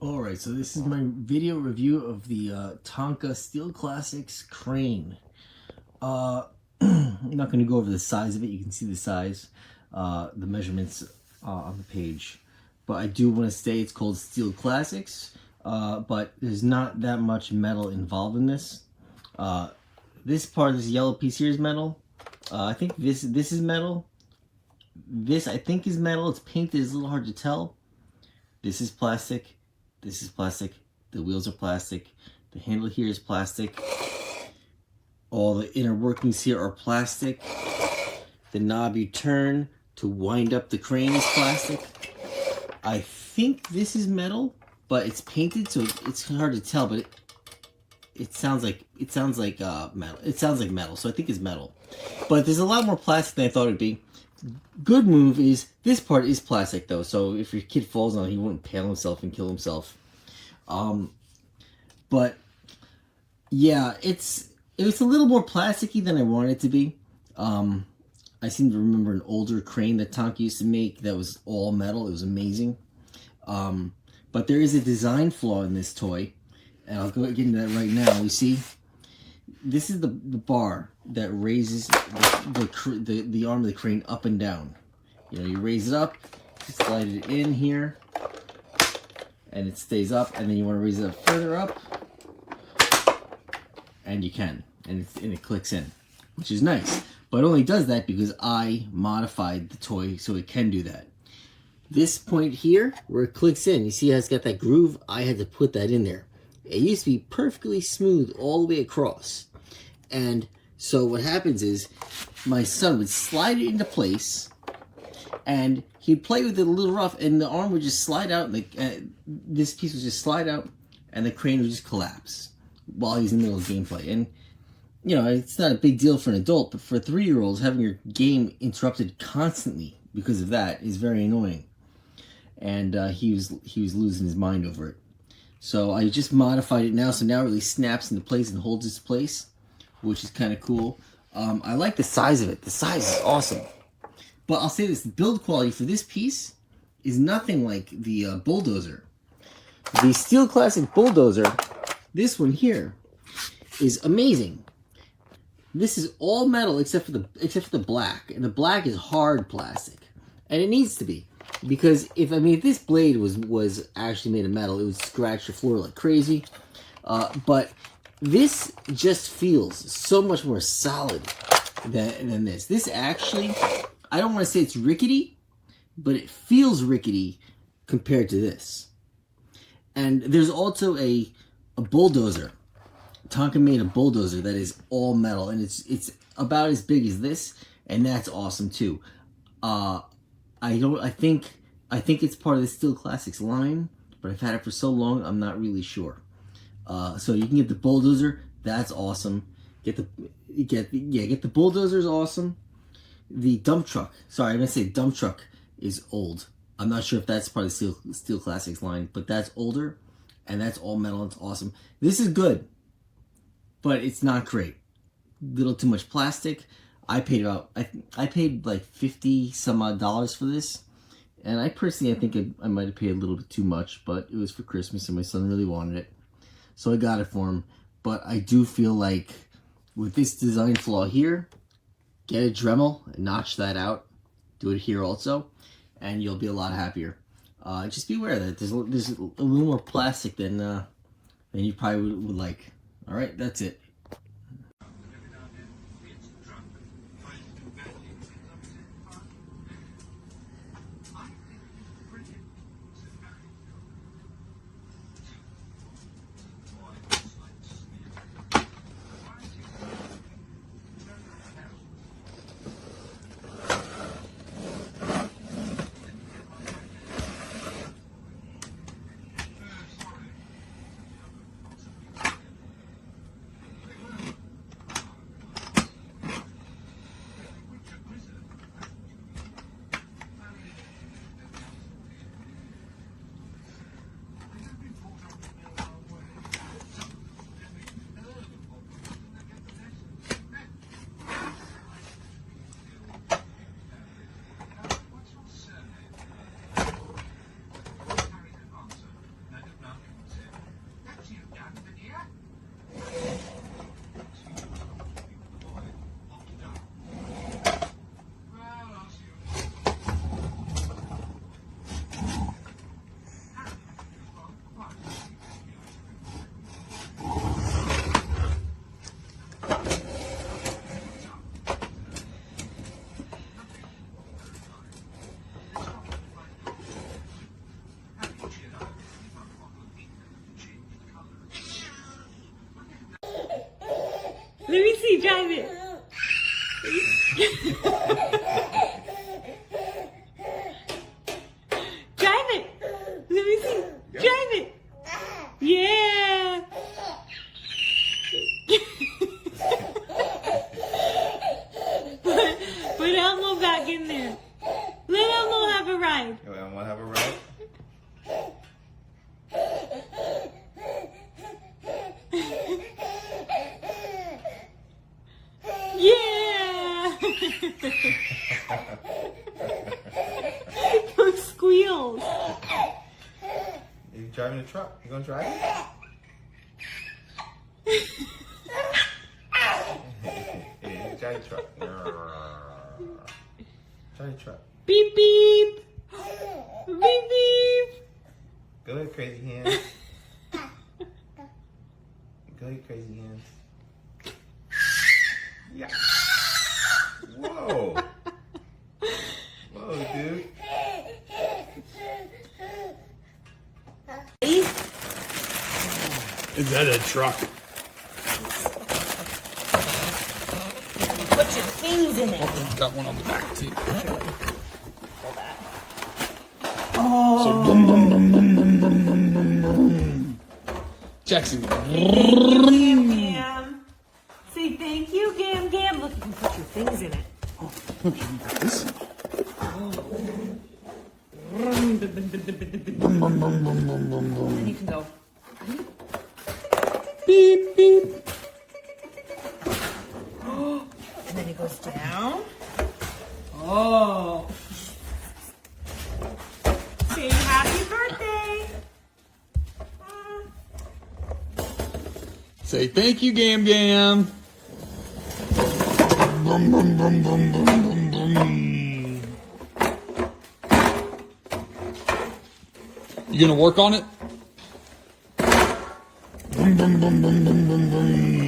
Alright, so this is my video review of the Tonka Steel Classics crane. I'm not going to go over the size of it. You can see the size, the measurements on the page. But I do want to say it's called Steel Classics, but there's not that much metal involved in this. This part, this yellow piece here is metal. I think this is metal. This, I think, is metal. It's painted. It's a little hard to tell. This is plastic. This is plastic. The wheels are plastic. The handle here is plastic. All the inner workings here are plastic. The knob you turn to wind up the crane is plastic. I think this is metal, but it's painted, so it's hard to tell. But it sounds like metal. It sounds like metal, so I think it's metal. But there's a lot more plastic than I thought it'd be. Good move is this part is plastic though, so if your kid falls on it, he wouldn't impale himself and kill himself. But yeah, it was a little more plasticky than I wanted it to be. I seem to remember an older crane that Tonka used to make that was all metal. It was amazing. But there is a design flaw in this toy, and I'll go get into that right now. You see, this is the bar that raises the arm of the crane up and down. You know, you raise it up, you slide it in here, and it stays up, and then you want to raise it up further up, and you can, and it clicks in, which is nice. But it only does that because I modified the toy so it can do that. This point here, where it clicks in, you see how it's got that groove? I had to put that in there. It used to be perfectly smooth all the way across. And so what happens is my son would slide it into place and he'd play with it a little rough, and the arm would just slide out, and this piece would just slide out, and the crane would just collapse while he's in the middle of gameplay. And you know, it's not a big deal for an adult, but for 3-year-olds, having your game interrupted constantly because of that is very annoying. And he was losing his mind over it. So I just modified it now, so now it really snaps into place and holds its place, which is kind of cool. I like the size of it. The size is awesome. But I'll say this, the build quality for this piece is nothing like the Bulldozer. The Steel Classic Bulldozer, this one here, is amazing. This is all metal except for the black, and the black is hard plastic, and it needs to be, because if this blade was actually made of metal, it would scratch the floor like crazy. But this just feels so much more solid than this. This actually, I don't want to say it's rickety, but it feels rickety compared to this. And there's also a bulldozer. Tonka made a bulldozer that is all metal, and it's about as big as this, and that's awesome too. I think it's part of the Steel Classics line, but I've had it for so long I'm not really sure. So you can get the bulldozer, that's awesome. Get the bulldozer's awesome. The dump truck, sorry, I'm gonna say dump truck is old. I'm not sure if that's part of the Steel Classics line, but that's older, and that's all metal. It's awesome. This is good, but it's not great. Little too much plastic. I paid like $50 some odd for this, and I think I might have paid a little bit too much, but it was for Christmas and my son really wanted it, so I got it for him. But I do feel like with this design flaw here, get a Dremel and notch that out. Do it here also, and you'll be a lot happier. Just be aware that there's a little more plastic than you probably would like. All right, that's it. see, drive it. Drive it. Let me see. Drive it. Yeah. Put Elmo back in there. Let Elmo have a ride. You want to have a ride? Yeah. Those squeals. You driving the truck? You gonna drive it? Yeah, drive the truck. Drive the truck. Beep beep. Beep beep. Go ahead, crazy hands. Go ahead, crazy hands. Yeah. Whoa. Whoa, dude. Is that a truck? Put your things in it. Got one on the back too. Oh. So boom, boom, boom, boom, boom, boom, boom, boom, boom. Jackson. Gam. Say thank you, Gam Gam. Look, you can put your things in it. Oh, you got this. Boom, boom, boom, boom, boom, boom, boom. And you can go. Beep, beep. And then it goes down. Oh. Say happy birthday. Say thank you, Gam Gam. Boom, boom, boom, boom, boom, boom, boom. You gonna work on it? Boom, boom, boom, boom, boom, boom, boom.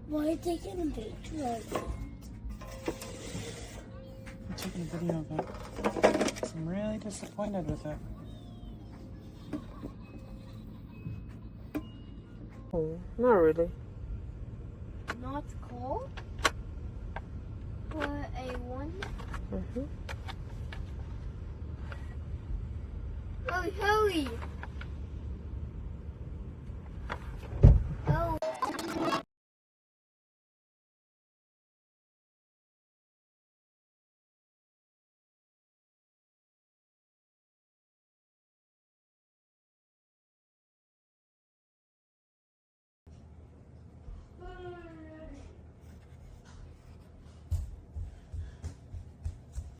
Why are they taking a picture of it? I'm taking a video of it. So I'm really disappointed with it. Oh, not really. Not cold? For a one? Mm-hmm. hurry, hurry.